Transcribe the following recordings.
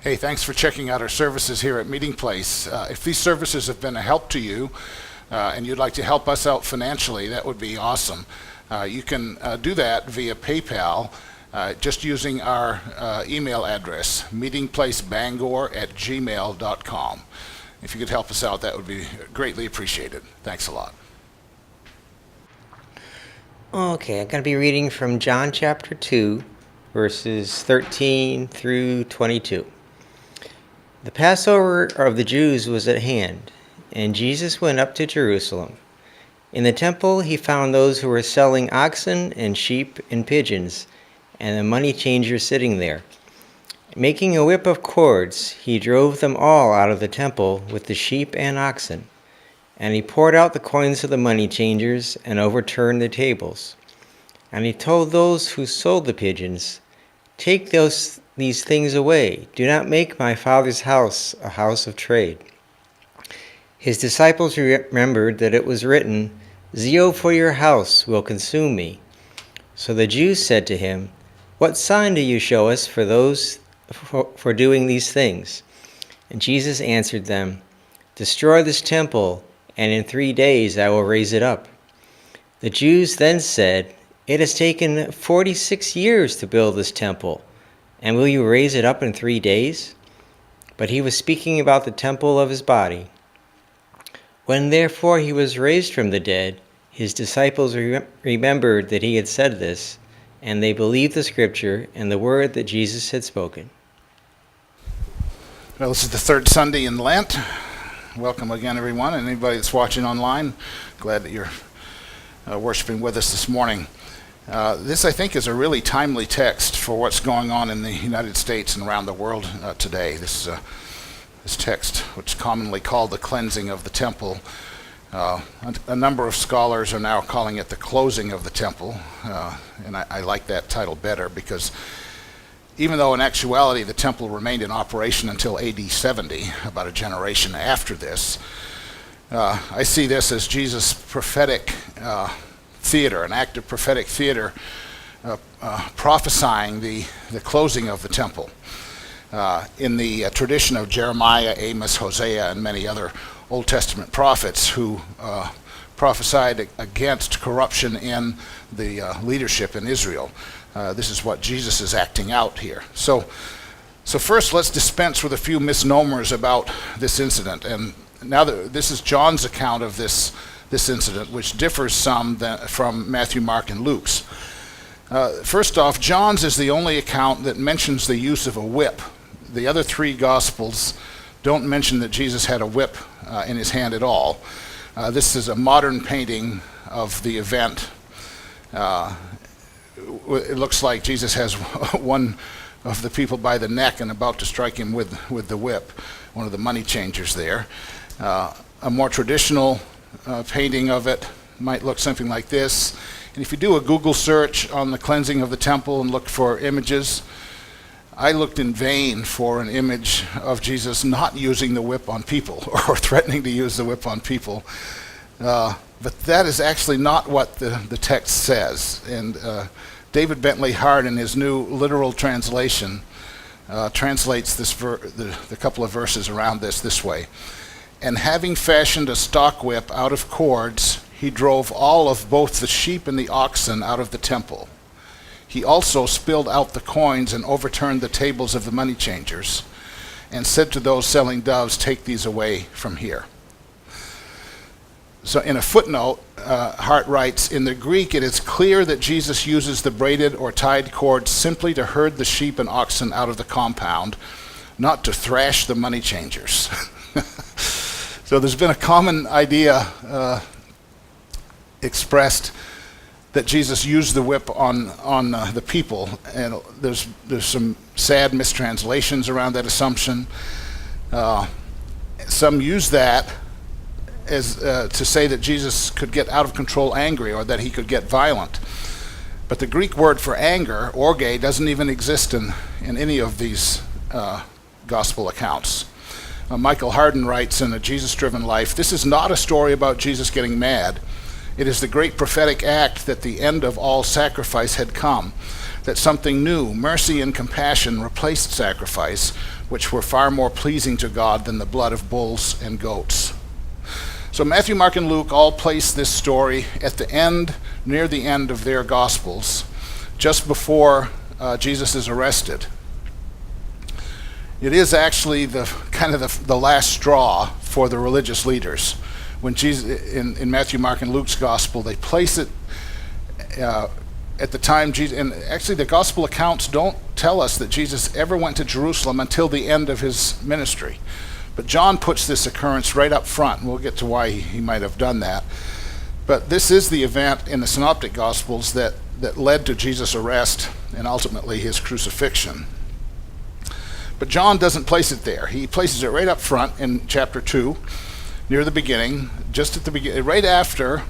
Hey, thanks for checking out our services here at Meeting Place. If these services have been a help to you and you'd like to help us out financially, that would be awesome. You can do that via PayPal just using our email address, meetingplacebangor@gmail.com. If you could help us out, that would be greatly appreciated. Thanks a lot. Okay, I'm going to be reading from John chapter 2, verses 13 through 22. The Passover of the Jews was at hand, and Jesus went up to Jerusalem. In the temple he found those who were selling oxen and sheep and pigeons, and the money changers sitting there. Making a whip of cords, he drove them all out of the temple with the sheep and oxen. And he poured out the coins of the money changers and overturned the tables. And he told those who sold the pigeons, "Take these things away. Do not make my Father's house a house of trade." His disciples remembered that it was written, "Zeal for your house will consume me." So the Jews said to him, "What sign do you show us for doing these things?" And Jesus answered them, "Destroy this temple, and in 3 days I will raise it up." The Jews then said, "It has taken 46 years to build this temple, and will you raise it up in 3 days?" But he was speaking about the temple of his body. When therefore he was raised from the dead, his disciples remembered that he had said this, and they believed the scripture and the word that Jesus had spoken. Well, this is the third Sunday in Lent. Welcome again, everyone, and anybody that's watching online. Glad that you're worshiping with us this morning. This, I think, is a really timely text for what's going on in the United States and around the world today. This text, which is commonly called the cleansing of the temple. A number of scholars are now calling it the closing of the temple, and I like that title better because even though in actuality the temple remained in operation until AD 70, about a generation after this, I see this as Jesus' prophetic theater, an act of prophetic theater, prophesying the closing of the temple in the tradition of Jeremiah, Amos, Hosea, and many other Old Testament prophets who prophesied against corruption in the leadership in Israel. This is what Jesus is acting out here. So first, let's dispense with a few misnomers about this incident. And now this is John's account of this incident, which differs some from Matthew, Mark, and Luke's. First off, John's is the only account that mentions the use of a whip. The other three Gospels don't mention that Jesus had a whip in his hand at all. This is a modern painting of the event. It looks like Jesus has one of the people by the neck and about to strike him with the whip, one of the money changers there. A more traditional painting of it might look something like this. And if you do a Google search on the cleansing of the temple and look for images, I looked in vain for an image of Jesus not using the whip on people or threatening to use the whip on people. But that is actually not what the text says. And David Bentley Hart, in his new literal translation, translates the couple of verses around this way. "And having fashioned a stock whip out of cords, he drove all of both the sheep and the oxen out of the temple. He also spilled out the coins and overturned the tables of the money changers, and said to those selling doves, 'Take these away from here.'" So in a footnote, Hart writes, "In the Greek, it is clear that Jesus uses the braided or tied cords simply to herd the sheep and oxen out of the compound, not to thrash the money changers." So there's been a common idea expressed that Jesus used the whip on the people, and there's some sad mistranslations around that assumption. Some use that as to say that Jesus could get out of control angry or that he could get violent. But the Greek word for anger, orge, doesn't even exist in any of these gospel accounts. Michael Hardin writes in A Jesus-Driven Life, "This is not a story about Jesus getting mad. It is the great prophetic act that the end of all sacrifice had come, that something new, mercy and compassion, replaced sacrifice, which were far more pleasing to God than the blood of bulls and goats. So Matthew, Mark, and Luke all place this story at the end, near the end of their Gospels, just before Jesus is arrested. It is actually the last straw for the religious leaders. When Jesus, in Matthew, Mark, and Luke's Gospel, they place it at the time Jesus, and actually the Gospel accounts don't tell us that Jesus ever went to Jerusalem until the end of his ministry. But John puts this occurrence right up front, and we'll get to why he might have done that. But this is the event in the Synoptic Gospels that led to Jesus' arrest and ultimately his crucifixion. But John doesn't place it there. He places it right up front in chapter 2, near the beginning, just at the beginning, right after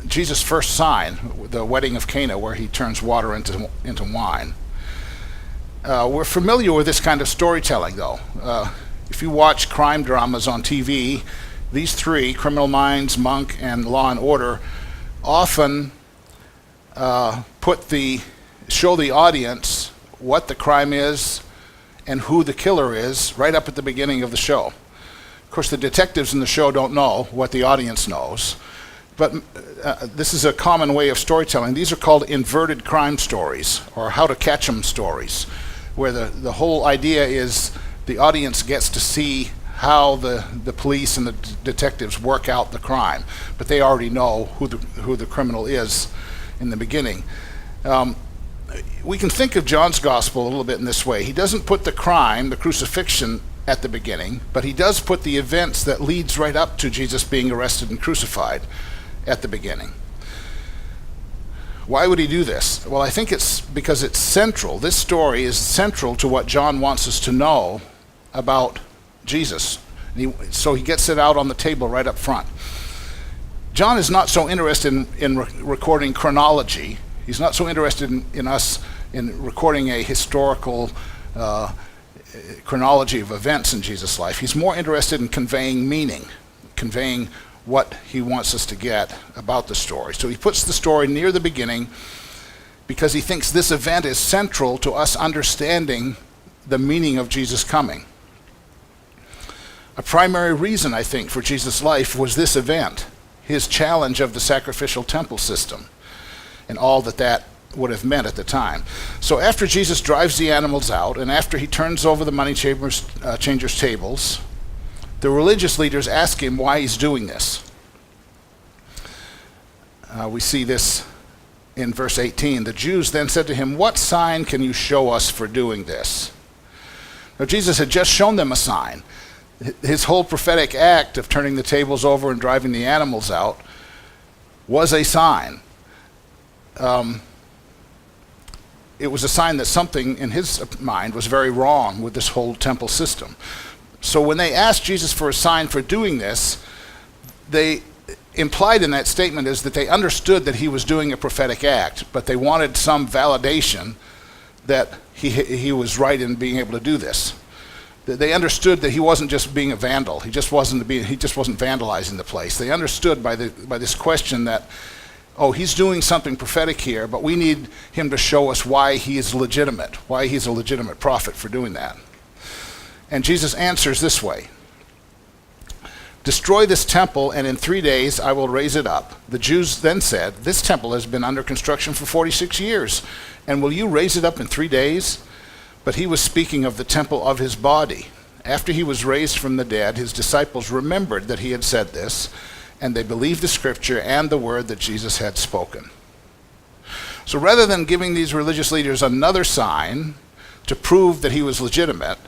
Jesus' first sign, the wedding of Cana, where he turns water into wine. We're familiar with this kind of storytelling, though. If you watch crime dramas on TV, these three, Criminal Minds, Monk, and Law and Order, often show the audience what the crime is and who the killer is right up at the beginning of the show. Of course, the detectives in the show don't know what the audience knows, but this is a common way of storytelling. These are called inverted crime stories, or how to catch 'em stories, where the whole idea is the audience gets to see how the police and the detectives work out the crime, but they already know who the criminal is in the beginning. We can think of John's Gospel a little bit in this way. He doesn't put the crime, the crucifixion, at the beginning, but he does put the events that leads right up to Jesus being arrested and crucified at the beginning. Why would he do this? Well, I think it's because it's central. This story is central to what John wants us to know about Jesus. So he gets it out on the table right up front. John is not so interested in recording chronology. He's not so interested in us in recording a historical chronology of events in Jesus' life. He's more interested in conveying meaning, conveying what he wants us to get about the story. So he puts the story near the beginning because he thinks this event is central to us understanding the meaning of Jesus' coming. A primary reason, I think, for Jesus' life was this event, his challenge of the sacrificial temple system and all that would have meant at the time. So after Jesus drives the animals out and after he turns over the money changers' tables, the religious leaders ask him why he's doing this. We see this in verse 18. The Jews then said to him, "What sign can you show us for doing this?" Now Jesus had just shown them a sign. His whole prophetic act of turning the tables over and driving the animals out was a sign. It was a sign that something in his mind was very wrong with this whole temple system. So when they asked Jesus for a sign for doing this, they implied in that statement is that they understood that he was doing a prophetic act, but they wanted some validation that he was right in being able to do this. They understood that he wasn't just being a vandal. He just wasn't vandalizing the place. They understood by this question that, oh, he's doing something prophetic here, but we need him to show us why he is legitimate, why he's a legitimate prophet for doing that. And Jesus answers this way: "Destroy this temple, and in 3 days I will raise it up." The Jews then said, "This temple has been under construction for 46 years, and will you raise it up in 3 days?" But he was speaking of the temple of his body. After he was raised from the dead, his disciples remembered that he had said this, and they believed the scripture and the word that Jesus had spoken. So rather than giving these religious leaders another sign to prove that he was legitimate,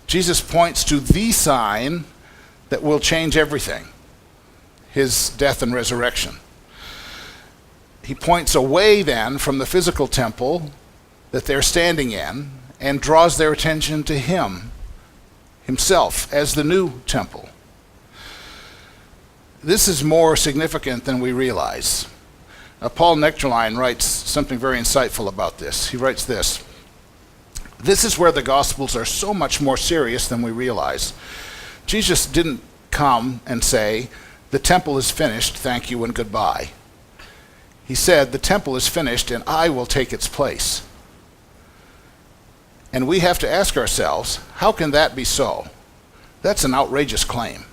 Jesus points to the sign that will change everything: his death and resurrection. He points away then from the physical temple that they're standing in and draws their attention to himself as the new temple. This is more significant than we realize. Paul Nectarline writes something very insightful about this. He writes this: "This is where the Gospels are so much more serious than we realize. Jesus didn't come and say, 'The temple is finished, thank you and goodbye.' He said, the temple is finished and I will take its place. And we have to ask ourselves, how can that be so? That's an outrageous claim.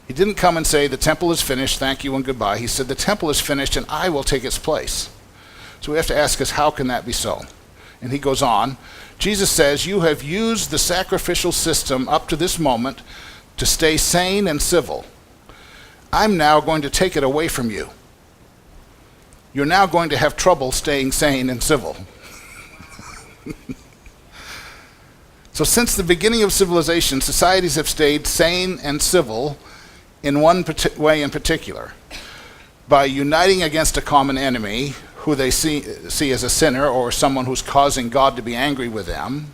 He didn't come and say, the temple is finished, thank you and goodbye. He said, the temple is finished and I will take its place. So we have to ask us, how can that be so? And he goes on, Jesus says, you have used the sacrificial system up to this moment to stay sane and civil. I'm now going to take it away from you. You're now going to have trouble staying sane and civil. So since the beginning of civilization, societies have stayed sane and civil in one way in particular, by uniting against a common enemy who they see as a sinner or someone who's causing God to be angry with them,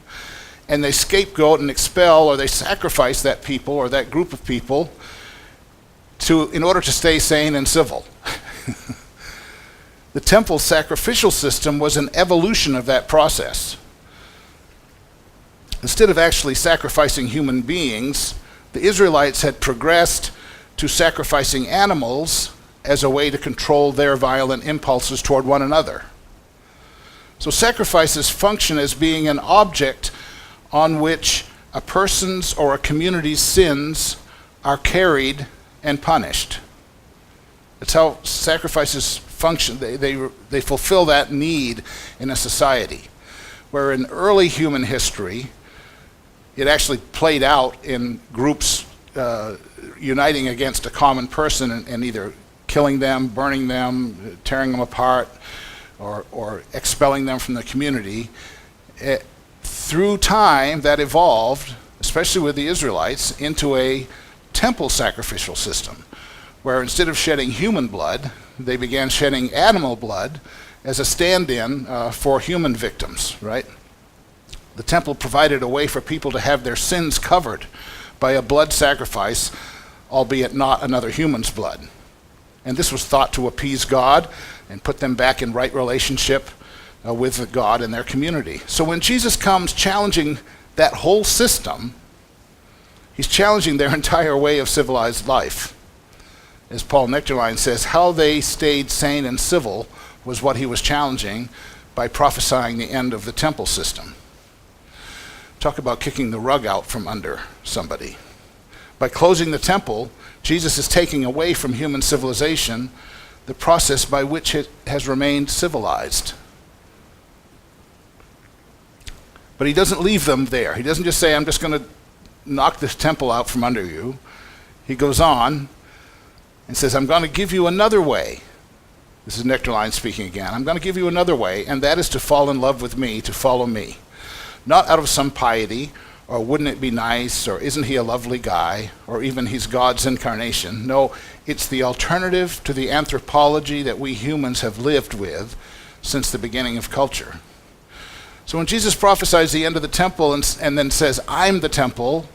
and they scapegoat and expel or they sacrifice that people or that group of people in order to stay sane and civil. The temple's sacrificial system was an evolution of that process. Instead of actually sacrificing human beings, the Israelites had progressed to sacrificing animals as a way to control their violent impulses toward one another. So sacrifices function as being an object on which a person's or a community's sins are carried and punished. That's how sacrifices function. They fulfill that need in a society. Where in early human history, it actually played out in groups uniting against a common person and either killing them, burning them, tearing them apart, or expelling them from the community. Through time, that evolved, especially with the Israelites, into a temple sacrificial system, where instead of shedding human blood, they began shedding animal blood as a stand-in for human victims, right? The temple provided a way for people to have their sins covered by a blood sacrifice, albeit not another human's blood. And this was thought to appease God and put them back in right relationship with God and their community. So when Jesus comes challenging that whole system, he's challenging their entire way of civilized life. As Paul Nectarline says, how they stayed sane and civil was what he was challenging by prophesying the end of the temple system. Talk about kicking the rug out from under somebody. By closing the temple, Jesus is taking away from human civilization the process by which it has remained civilized. But he doesn't leave them there. He doesn't just say, I'm just going to knock this temple out from under you. He goes on and says, I'm going to give you another way. This is Nectarline speaking again. I'm going to give you another way, and that is to fall in love with me, to follow me. Not out of some piety, or wouldn't it be nice, or isn't he a lovely guy, or even he's God's incarnation. No, it's the alternative to the anthropology that we humans have lived with since the beginning of culture. So when Jesus prophesies the end of the temple and then says, I'm the temple,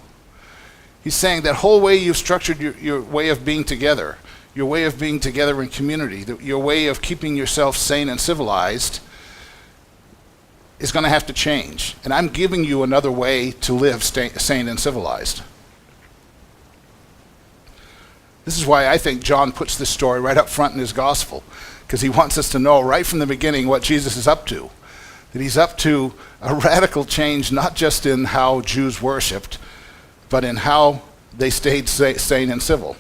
he's saying that whole way you've structured your way of being together, your way of being together in community, your way of keeping yourself sane and civilized is going to have to change. And I'm giving you another way to live sane and civilized. This is why I think John puts this story right up front in his gospel, because he wants us to know right from the beginning what Jesus is up to. That he's up to a radical change, not just in how Jews worshipped, but in how they stayed sane and civil.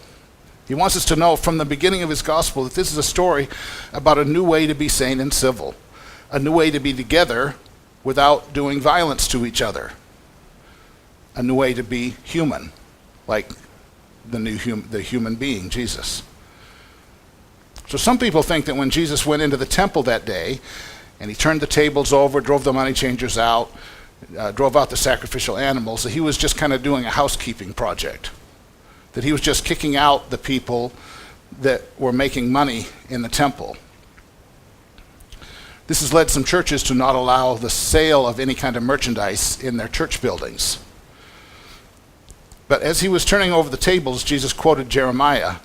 He wants us to know from the beginning of his gospel that this is a story about a new way to be sane and civil, a new way to be together without doing violence to each other, a new way to be human, like the human being, Jesus. So some people think that when Jesus went into the temple that day, and he turned the tables over, drove the money changers out, drove out the sacrificial animals, that he was just kind of doing a housekeeping project. That he was just kicking out the people that were making money in the temple. This has led some churches to not allow the sale of any kind of merchandise in their church buildings. But as he was turning over the tables, Jesus quoted Jeremiah.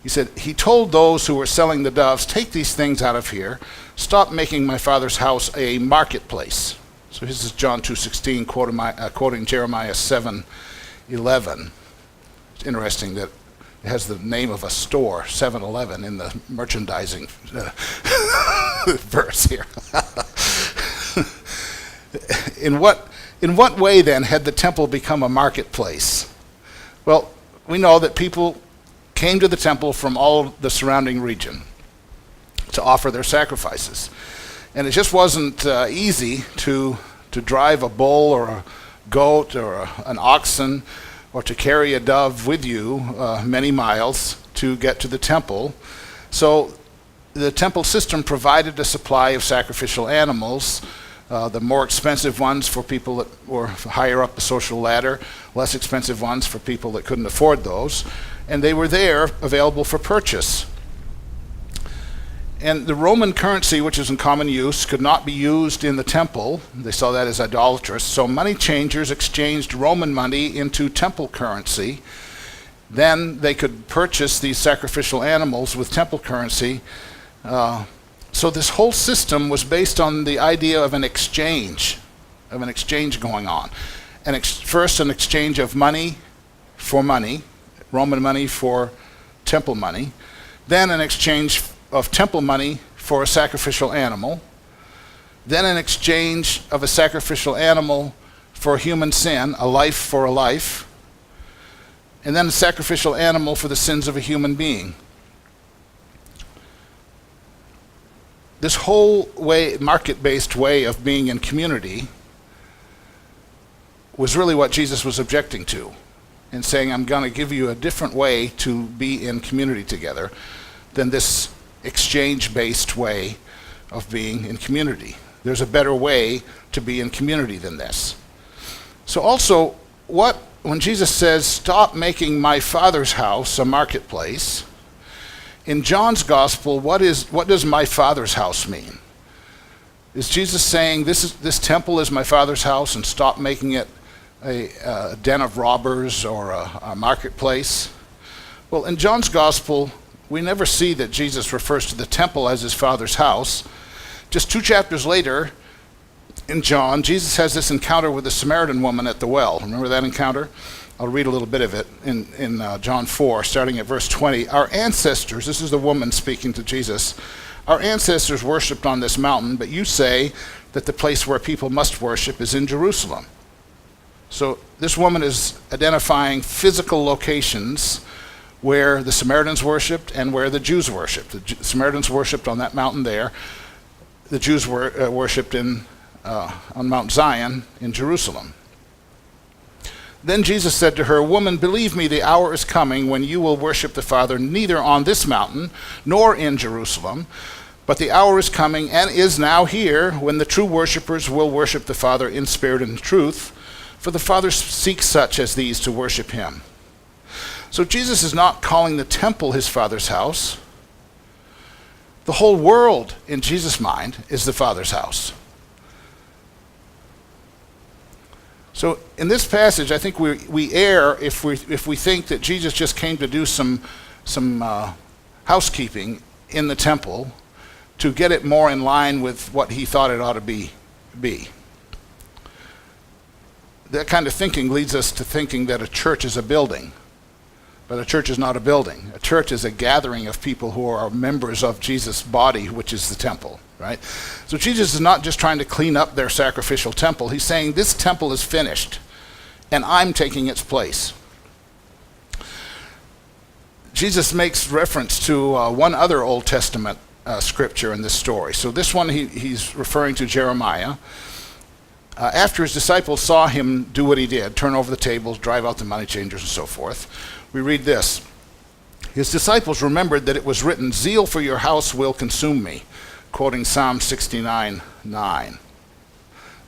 He said, he told those who were selling the doves, take these things out of here. Stop making my Father's house a marketplace. So this is John 2:16, quoting Jeremiah 7:11. It's interesting that It has the name of a store, 7-Eleven, in the merchandising verse here. In what way, then, had the temple become a marketplace? Well, we know that people came to the temple from all the surrounding region to offer their sacrifices. And it just wasn't easy to drive a bull or a goat or an oxen or to carry a dove with you many miles to get to the temple. So the temple system provided a supply of sacrificial animals, the more expensive ones for people that were higher up the social ladder, less expensive ones for people that couldn't afford those, and they were there available for purchase. And the Roman currency, which is in common use, could not be used in the temple. They saw that as idolatrous. So money changers exchanged Roman money into temple currency. Then they could purchase these sacrificial animals with temple currency. So this whole system was based on the idea of an exchange going on. First, an exchange of money for money, Roman money for temple money. Then an exchange of temple money for a sacrificial animal, then an exchange of a sacrificial animal for human sin, a life for a life, and then a sacrificial animal for the sins of a human being. This whole market-based way of being in community was really what Jesus was objecting to, and saying, I'm going to give you a different way to be in community together than this exchange-based way of being in community. There's a better way to be in community than this. So also, when Jesus says, stop making my Father's house a marketplace, in John's gospel, what does my Father's house mean? Is Jesus saying this temple is my Father's house and stop making it a den of robbers or a marketplace? Well, in John's gospel, we never see that Jesus refers to the temple as his Father's house. Just 2 chapters later, in John, Jesus has this encounter with the Samaritan woman at the well. Remember that encounter? I'll read a little bit of it in John 4, starting at verse 20. Our ancestors, this is the woman speaking to Jesus, our ancestors worshipped on this mountain, but you say that the place where people must worship is in Jerusalem. So this woman is identifying physical locations where the Samaritans worshipped and where the Jews worshipped. The Samaritans worshipped on that mountain there. The Jews worshipped on Mount Zion in Jerusalem. Then Jesus said to her, Woman, believe me, the hour is coming when you will worship the Father neither on this mountain nor in Jerusalem, but the hour is coming and is now here when the true worshipers will worship the Father in spirit and truth, for the Father seeks such as these to worship him. So Jesus is not calling the temple his Father's house. The whole world, in Jesus' mind, is the Father's house. So in this passage, I think we err if we think that Jesus just came to do some housekeeping in the temple to get it more in line with what he thought it ought to be. That kind of thinking leads us to thinking that a church is a building. But a church is not a building. A church is a gathering of people who are members of Jesus' body, which is the temple, right? So Jesus is not just trying to clean up their sacrificial temple. He's saying this temple is finished, and I'm taking its place. Jesus makes reference to one other Old Testament scripture in this story. So this one he's referring to Jeremiah. After his disciples saw him do what he did, turn over the tables, drive out the money changers, and so forth, we read this. His disciples remembered that it was written, Zeal for your house will consume me, quoting Psalm 69:9.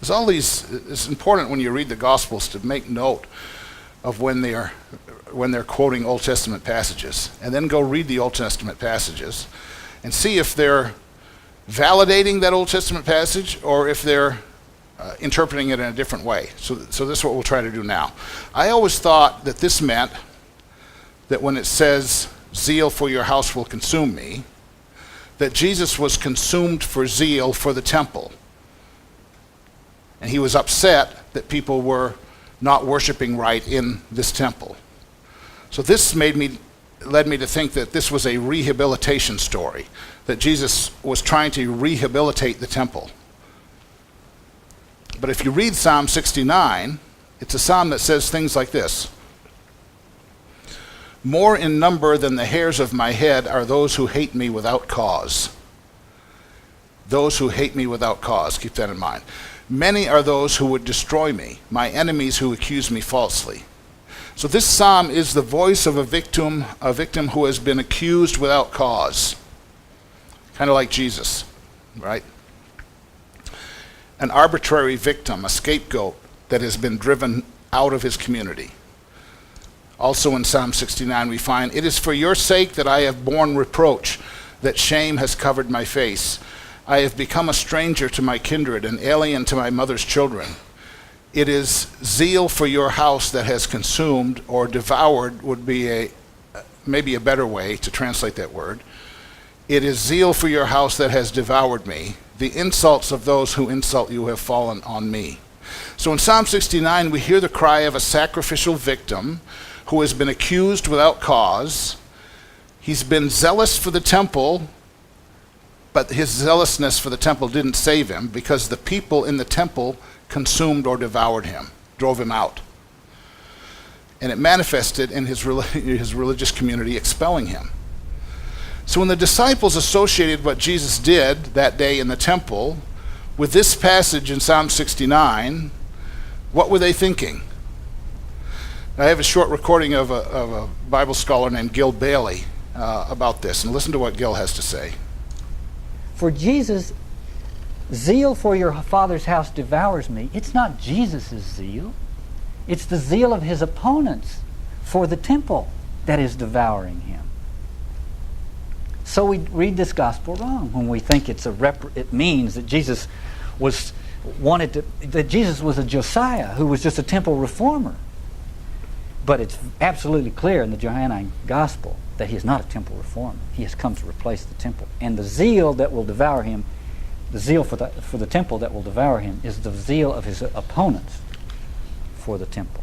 There's all these, it's important when you read the Gospels to make note of when they're quoting Old Testament passages, and then go read the Old Testament passages and see if they're validating that Old Testament passage or if they're interpreting it in a different way. So this is what we'll try to do now. I always thought that this meant that when it says, Zeal for your house will consume me, that Jesus was consumed for zeal for the temple. And he was upset that people were not worshiping right in this temple. So this made me led me to think that this was a rehabilitation story, that Jesus was trying to rehabilitate the temple. But if you read Psalm 69, it's a psalm that says things like this: "More in number than the hairs of my head are those who hate me without cause." Those who hate me without cause, keep that in mind. "Many are those who would destroy me, my enemies who accuse me falsely." So this psalm is the voice of a victim who has been accused without cause. Kind of like Jesus, right? An arbitrary victim, a scapegoat that has been driven out of his community. Also in Psalm 69 we find, "It is for your sake that I have borne reproach, that shame has covered my face. I have become a stranger to my kindred, an alien to my mother's children. It is zeal for your house that has consumed," or devoured would be maybe a better way to translate that word. "It is zeal for your house that has devoured me. The insults of those who insult you have fallen on me." So in Psalm 69, we hear the cry of a sacrificial victim who has been accused without cause. He's been zealous for the temple, but his zealousness for the temple didn't save him, because the people in the temple consumed or devoured him, drove him out. And it manifested in his religious community expelling him. So when the disciples associated what Jesus did that day in the temple with this passage in Psalm 69, what were they thinking? I have a short recording of a Bible scholar named Gil Bailie about this, and listen to what Gil has to say. For Jesus, zeal for your Father's house devours me. It's not Jesus' zeal. It's the zeal of his opponents for the temple that is devouring him. So we read this gospel wrong when we think it means that Jesus was that Jesus was a Josiah who was just a temple reformer. But it's absolutely clear in the Johannine gospel that he is not a temple reformer. He has come to replace the temple. And the zeal that will devour him, the zeal for the temple that will devour him, is the zeal of his opponents for the temple.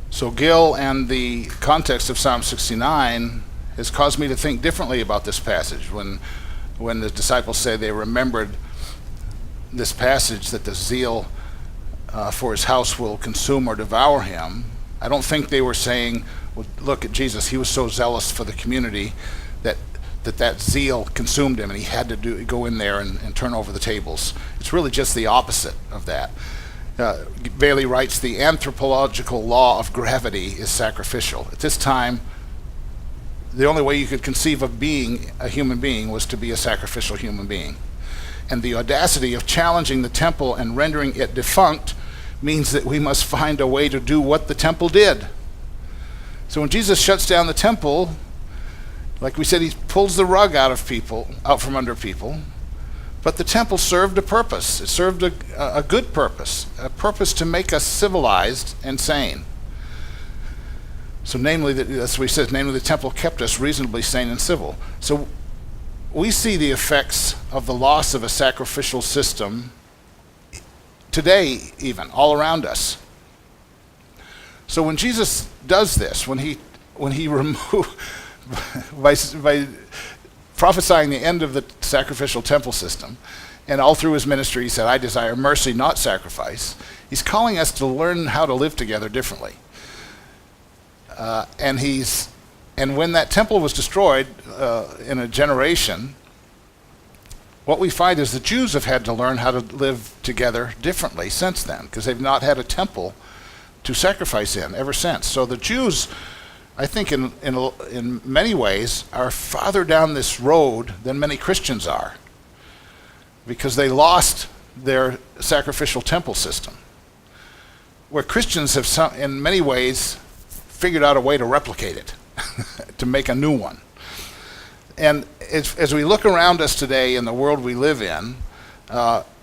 So Gil and the context of Psalm 69 has caused me to think differently about this passage. When the disciples say they remembered this passage, that the zeal for his house will consume or devour him, I don't think they were saying, well, look at Jesus, he was so zealous for the community that zeal consumed him and he had to go in there and turn over the tables. It's really just the opposite of that. Bailie writes, "The anthropological law of gravity is sacrificial." At this time, the only way you could conceive of being a human being was to be a sacrificial human being. And the audacity of challenging the temple and rendering it defunct means that we must find a way to do what the temple did. So when Jesus shuts down the temple, like we said, he pulls the rug out from under people. But the temple served a purpose. It served a good purpose, a purpose to make us civilized and sane. So namely, that's what he says, namely the temple kept us reasonably sane and civil. So we see the effects of the loss of a sacrificial system today, even all around us. So when Jesus does this, when he removes by prophesying the end of the sacrificial temple system, and all through his ministry he said, "I desire mercy, not sacrifice," he's calling us to learn how to live together differently. And when that temple was destroyed in a generation, what we find is the Jews have had to learn how to live together differently since then, because they've not had a temple to sacrifice in ever since. So the Jews, I think in many ways, are farther down this road than many Christians are, because they lost their sacrificial temple system, where Christians have in many ways figured out a way to replicate it, to make a new one. And as we look around us today in the world we live in,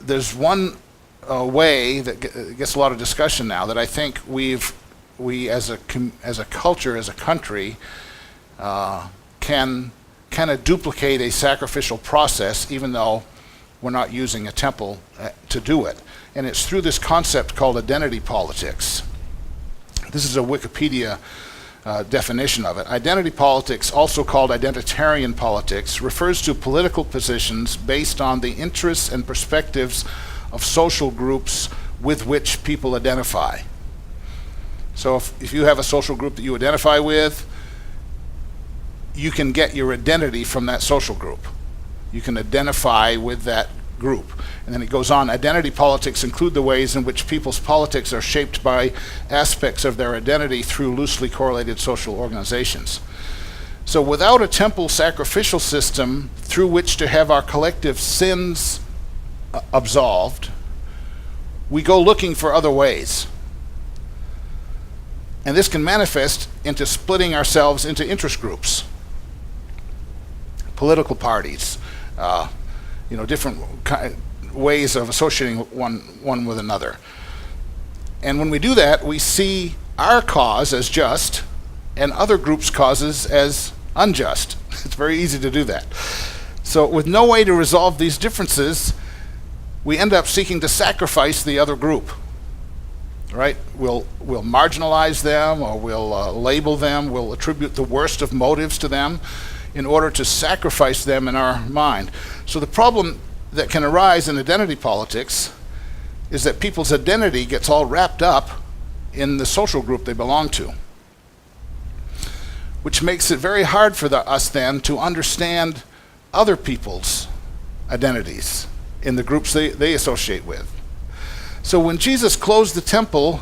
there's one way that gets a lot of discussion now that I think we as a culture, as a country, can kind of duplicate a sacrificial process, even though we're not using a temple to do it. And it's through this concept called identity politics. This is a Wikipedia definition of it. Identity politics, also called identitarian politics, refers to political positions based on the interests and perspectives of social groups with which people identify. So if you have a social group that you identify with, you can get your identity from that social group. You can identify with that group. And then it goes on, identity politics include the ways in which people's politics are shaped by aspects of their identity through loosely correlated social organizations. So without a temple sacrificial system through which to have our collective sins absolved, we go looking for other ways. And this can manifest into splitting ourselves into interest groups, political parties, different ways of associating one with another. And when we do that, we see our cause as just and other groups' causes as unjust. It's very easy to do that. So with no way to resolve these differences, we end up seeking to sacrifice the other group. Right? We'll marginalize them, or we'll label them, we'll attribute the worst of motives to them in order to sacrifice them in our mind. So the problem that can arise in identity politics is that people's identity gets all wrapped up in the social group they belong to, which makes it very hard for us then to understand other people's identities in the groups they associate with. So when Jesus closed the temple,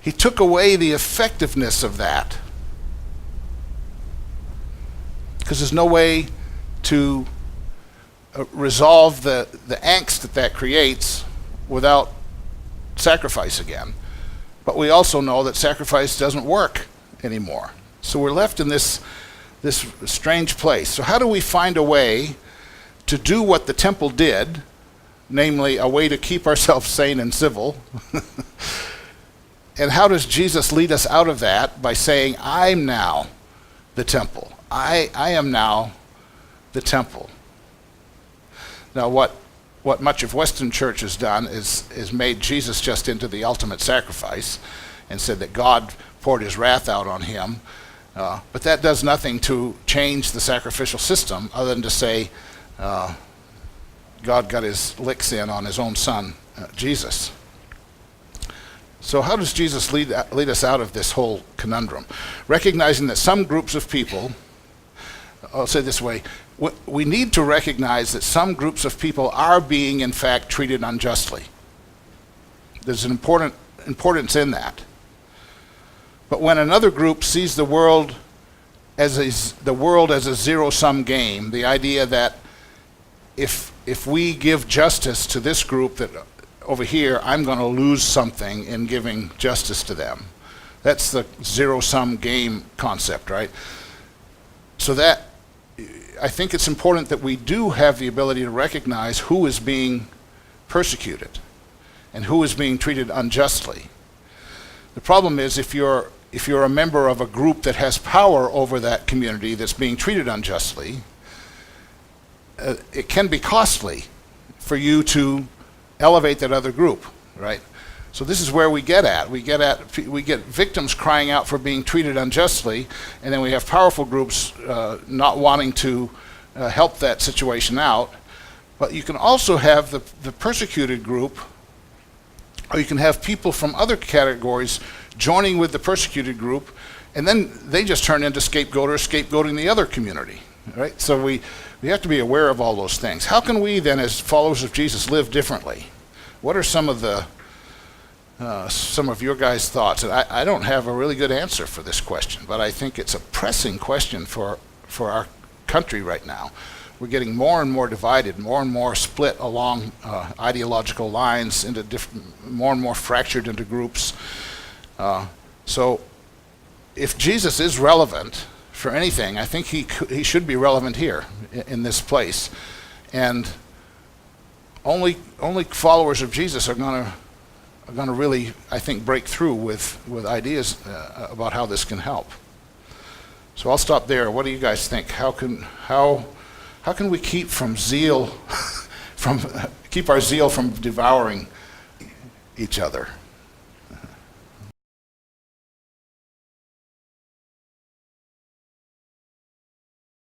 he took away the effectiveness of that, because there's no way to resolve the angst that creates without sacrifice again. But we also know that sacrifice doesn't work anymore. So we're left in this strange place. So how do we find a way to do what the temple did, namely a way to keep ourselves sane and civil? And how does Jesus lead us out of that by saying, I'm now the temple. I am now the temple. Now what much of Western church has done is made Jesus just into the ultimate sacrifice and said that God poured his wrath out on him. But that does nothing to change the sacrificial system other than to say God got his licks in on his own son, Jesus. So how does Jesus lead us out of this whole conundrum? Recognizing that some groups of people, I'll say it this way, we need to recognize that some groups of people are being, in fact, treated unjustly. There's an importance in that. But when another group sees the world as a zero-sum game, the idea that if we give justice to this group that over here, I'm going to lose something in giving justice to them. That's the zero-sum game concept, right? So that I think it's important that we do have the ability to recognize who is being persecuted and who is being treated unjustly. The problem is if you're a member of a group that has power over that community that's being treated unjustly, it can be costly for you to elevate that other group, right? So this is where we get victims crying out for being treated unjustly, and then we have powerful groups not wanting to help that situation out. But you can also have the persecuted group, or you can have people from other categories joining with the persecuted group, and then they just turn into scapegoaters, scapegoating the other community, right? So we have to be aware of all those things. How can we then, as followers of Jesus, live differently? What are some of your guys' thoughts? And I don't have a really good answer for this question, but I think it's a pressing question for our country right now. We're getting more and more divided, more and more split along ideological lines, into more and more fractured into groups. So if Jesus is relevant for anything, I think he should be relevant here in this place. And only followers of Jesus are going to really, I think, break through with ideas about how this can help. So I'll stop there. What do you guys think? How can we keep keep our zeal from devouring each other?